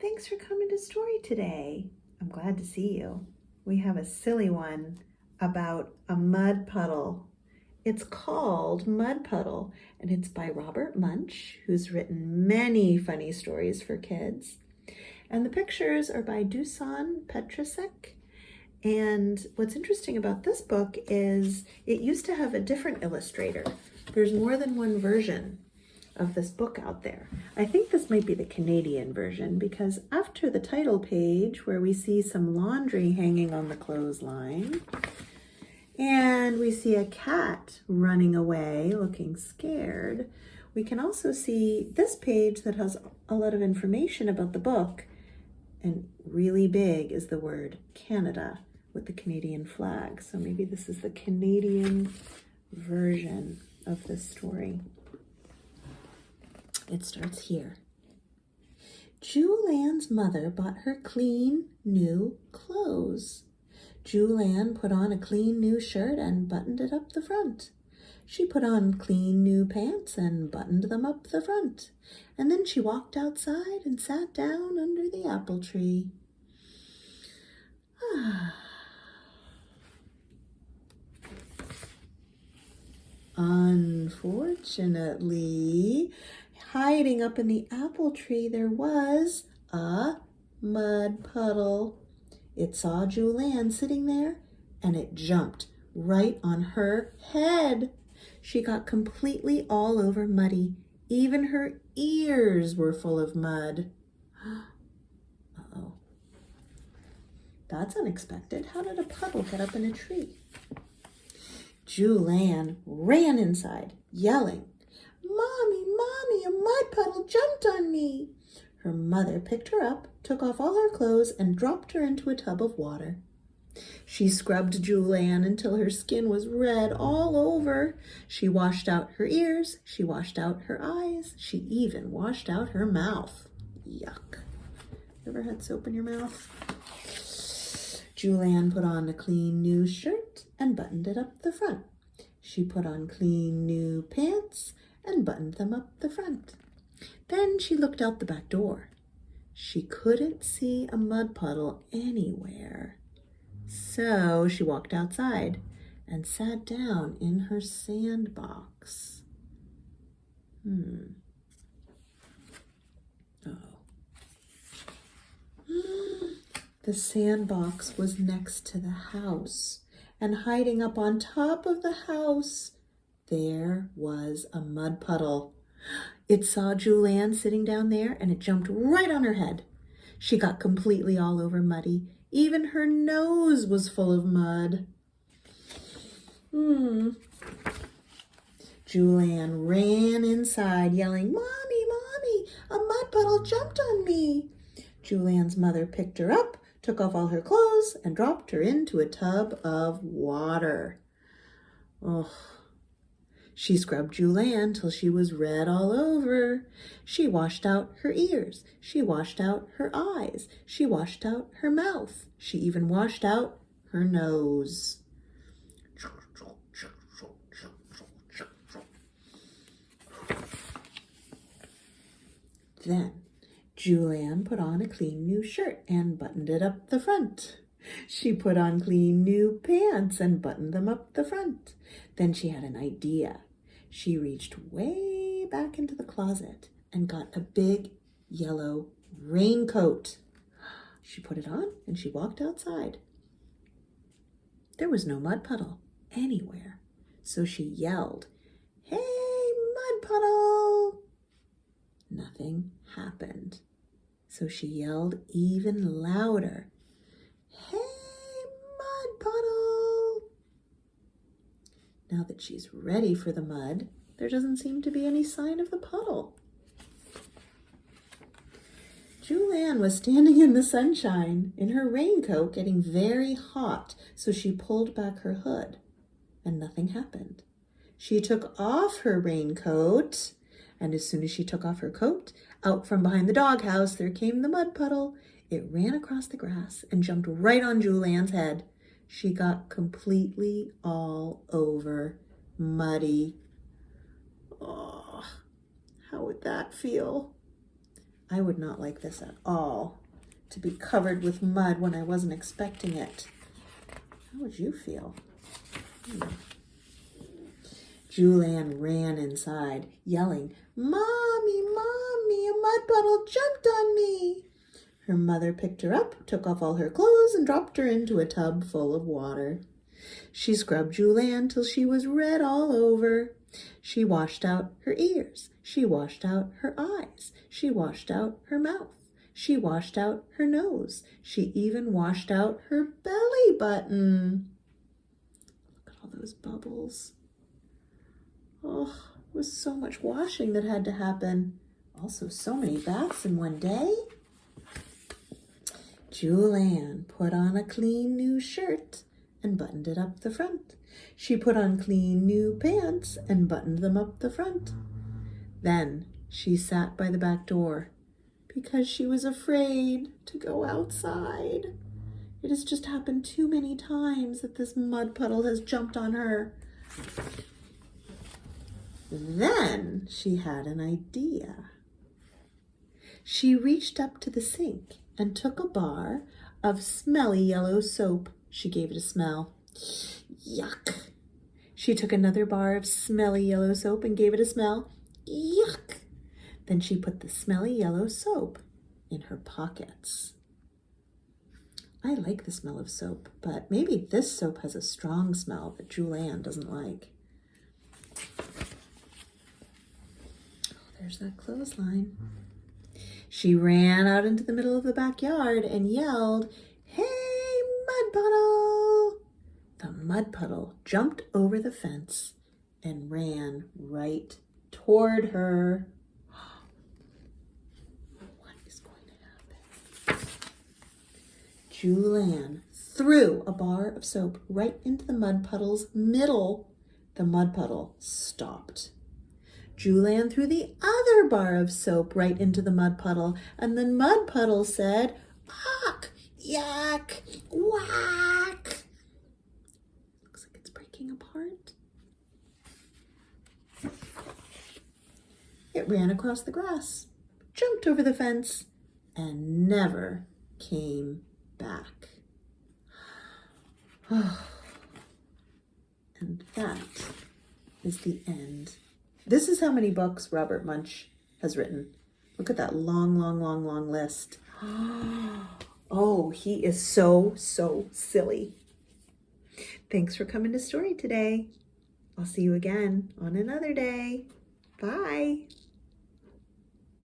Thanks for coming to Story today. I'm glad to see you. We have a silly one about a mud puddle. It's called Mud Puddle, and it's by Robert Munsch, who's written many funny stories for kids. And the pictures are by Dusan Petrasek. And what's interesting about this book is it used to have a different illustrator. There's more than one version of this book out there. I think this might be the Canadian version because after the title page where we see some laundry hanging on the clothesline and we see a cat running away looking scared, we can also see this page that has a lot of information about the book, and really big is the word Canada with the Canadian flag. So maybe this is the Canadian version of this story. It starts here. Jule Ann's mother bought her clean new clothes. Jule Ann put on a clean new shirt and buttoned it up the front. She put on clean new pants and buttoned them up the front. And then she walked outside and sat down under the apple tree. Unfortunately, hiding up in the apple tree, there was a mud puddle. It saw Jule Ann sitting there, and it jumped right on her head. She got completely all over muddy. Even her ears were full of mud. Uh-oh. That's unexpected. How did a puddle get up in a tree? Jule Ann ran inside, yelling, "Mommy, Mommy, a mud puddle jumped on me." Her mother picked her up, took off all her clothes, and dropped her into a tub of water. She scrubbed Jule Ann until her skin was red all over. She washed out her ears, she washed out her eyes, she even washed out her mouth. Yuck. Ever had soap in your mouth? Jule Ann put on a clean new shirt and buttoned it up the front. She put on clean new pants and buttoned them up the front. Then she looked out the back door. She couldn't see a mud puddle anywhere. So she walked outside and sat down in her sandbox. The sandbox was next to the house, and hiding up on top of the house, there was a mud puddle. It saw Jule Ann sitting down there, and it jumped right on her head. She got completely all over muddy. Even her nose was full of mud. Jule Ann ran inside, yelling, "Mommy, Mommy, a mud puddle jumped on me." Jule Ann's mother picked her up, took off all her clothes, and dropped her into a tub of water. She scrubbed Jule Ann till she was red all over. She washed out her ears. She washed out her eyes. She washed out her mouth. She even washed out her nose. Then Jule Ann put on a clean new shirt and buttoned it up the front. She put on clean new pants and buttoned them up the front. Then she had an idea. She reached way back into the closet and got a big yellow raincoat. She put it on and she walked outside. There was no mud puddle anywhere, so she yelled, "Hey, mud puddle!" Nothing happened. So she yelled even louder, "Hey, mud puddle!" Now that she's ready for the mud, there doesn't seem to be any sign of the puddle. Jule Ann was standing in the sunshine in her raincoat, getting very hot, so she pulled back her hood, and nothing happened. She took off her raincoat, and as soon as she took off her coat, out from behind the doghouse, there came the mud puddle. It ran across the grass and jumped right on Jule Ann's head. She got completely all over muddy. Oh, how would that feel? I would not like this at all, to be covered with mud when I wasn't expecting it. How would you feel? Jule Ann ran inside, yelling, "Mommy, Mommy, a mud puddle jumped on me!" Her mother picked her up, took off all her clothes, and dropped her into a tub full of water. She scrubbed Jule Ann till she was red all over. She washed out her ears. She washed out her eyes. She washed out her mouth. She washed out her nose. She even washed out her belly button. Look at all those bubbles. Oh, it was so much washing that had to happen. Also, so many baths in one day. Jule Ann put on a clean new shirt and buttoned it up the front. She put on clean new pants and buttoned them up the front. Then she sat by the back door because she was afraid to go outside. It has just happened too many times that this mud puddle has jumped on her. Then she had an idea. She reached up to the sink and took a bar of smelly yellow soap. She gave it a smell. Yuck. She took another bar of smelly yellow soap and gave it a smell. Yuck. Then she put the smelly yellow soap in her pockets. I like the smell of soap, but maybe this soap has a strong smell that Jule Ann doesn't like. There's that clothesline. She ran out into the middle of the backyard and yelled, "Hey, mud puddle!" The mud puddle jumped over the fence and ran right toward her. What is going to happen? Jule Ann threw a bar of soap right into the mud puddle's middle. The mud puddle stopped. Jule Ann threw the other bar of soap right into the mud puddle, and the mud puddle said, "Yuck, yuck, whack." Looks like it's breaking apart. It ran across the grass, jumped over the fence, and never came back. And that is the end. This is how many books Robert Munsch has written. Look at that long, long, long, long list. Oh, he is so silly. Thanks for coming to Story today. I'll see you again on another day. Bye.